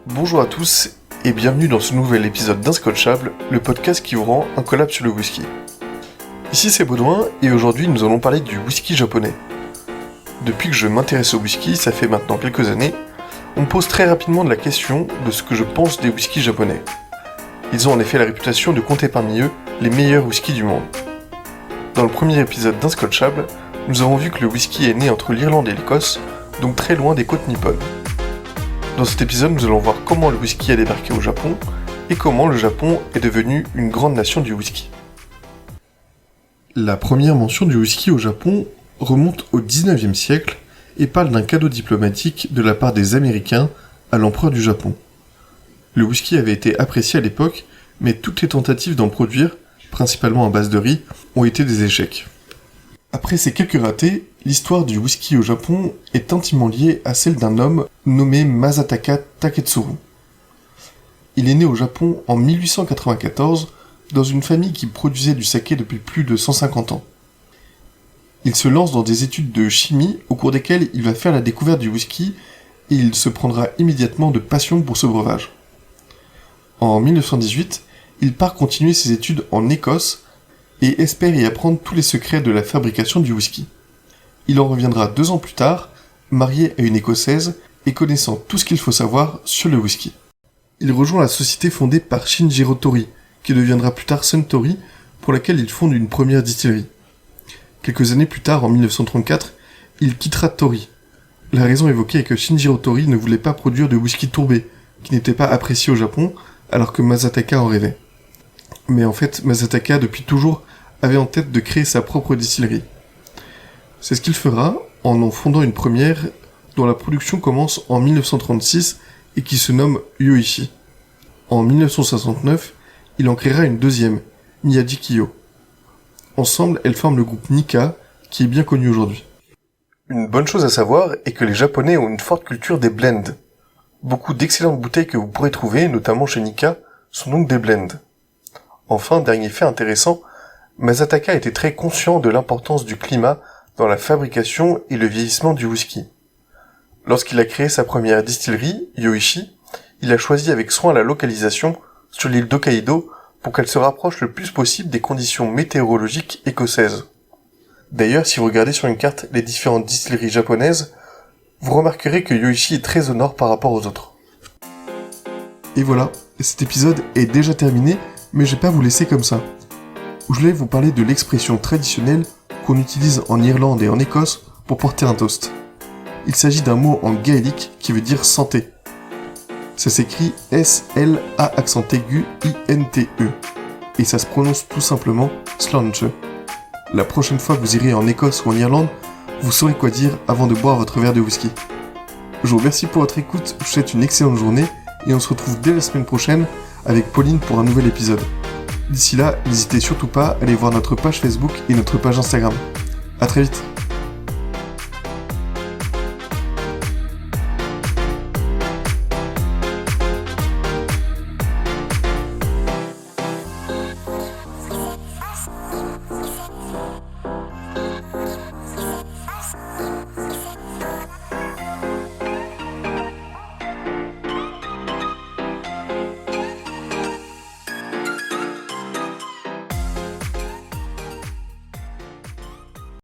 Bonjour à tous et bienvenue dans ce nouvel épisode d'Inscotchable, le podcast qui vous rend incollable sur le whisky. Ici c'est Baudouin et aujourd'hui nous allons parler du whisky japonais. Depuis que je m'intéresse au whisky, ça fait maintenant quelques années, on me pose très rapidement de la question de ce que je pense des whiskies japonais. Ils ont en effet la réputation de compter parmi eux les meilleurs whiskies du monde. Dans le premier épisode d'Inscotchable, nous avons vu que le whisky est né entre l'Irlande et l'Écosse, donc très loin des côtes nippones. Dans cet épisode, nous allons voir comment le whisky a débarqué au Japon et comment le Japon est devenu une grande nation du whisky. La première mention du whisky au Japon remonte au XIXe siècle et parle d'un cadeau diplomatique de la part des Américains à l'empereur du Japon. Le whisky avait été apprécié à l'époque, mais toutes les tentatives d'en produire, principalement à base de riz, ont été des échecs. Après ces quelques ratés, l'histoire du whisky au Japon est intimement liée à celle d'un homme nommé Masataka Taketsuru. Il est né au Japon en 1894 dans une famille qui produisait du saké depuis plus de 150 ans. Il se lance dans des études de chimie au cours desquelles il va faire la découverte du whisky et il se prendra immédiatement de passion pour ce breuvage. En 1918, il part continuer ses études en Écosse et espère y apprendre tous les secrets de la fabrication du whisky. Il en reviendra 2 ans plus tard, marié à une Écossaise et connaissant tout ce qu'il faut savoir sur le whisky. Il rejoint la société fondée par Shinjiro Tori, qui deviendra plus tard Suntory, pour laquelle il fonde une première distillerie. Quelques années plus tard, en 1934, il quittera Tori. La raison évoquée est que Shinjiro Tori ne voulait pas produire de whisky tourbé, qui n'était pas apprécié au Japon, alors que Masataka en rêvait. Mais en fait, Masataka, depuis toujours, avait en tête de créer sa propre distillerie. C'est ce qu'il fera en fondant une première dont la production commence en 1936 et qui se nomme Yoichi. En 1969, il en créera une deuxième, Miyagi-Kiyo. Ensemble, elles forment le groupe Nikka, qui est bien connu aujourd'hui. Une bonne chose à savoir est que les Japonais ont une forte culture des blends. Beaucoup d'excellentes bouteilles que vous pourrez trouver, notamment chez Nikka, sont donc des blends. Enfin, dernier fait intéressant, Masataka était très conscient de l'importance du climat dans la fabrication et le vieillissement du whisky. Lorsqu'il a créé sa première distillerie, Yoichi, il a choisi avec soin la localisation sur l'île d'Hokkaido pour qu'elle se rapproche le plus possible des conditions météorologiques écossaises. D'ailleurs, si vous regardez sur une carte les différentes distilleries japonaises, vous remarquerez que Yoichi est très au nord par rapport aux autres. Et voilà, cet épisode est déjà terminé, mais je vais pas vous laisser comme ça. Je voulais vous parler de l'expression traditionnelle qu'on utilise en Irlande et en Écosse pour porter un toast. Il s'agit d'un mot en gaélique qui veut dire santé. Ça s'écrit S-L-A accent aigu I-N-T-E et ça se prononce tout simplement slanche. La prochaine fois que vous irez en Écosse ou en Irlande, vous saurez quoi dire avant de boire votre verre de whisky. Je vous remercie pour votre écoute, je vous souhaite une excellente journée et on se retrouve dès la semaine prochaine avec Pauline pour un nouvel épisode. D'ici là, n'hésitez surtout pas à aller voir notre page Facebook et notre page Instagram. À très vite.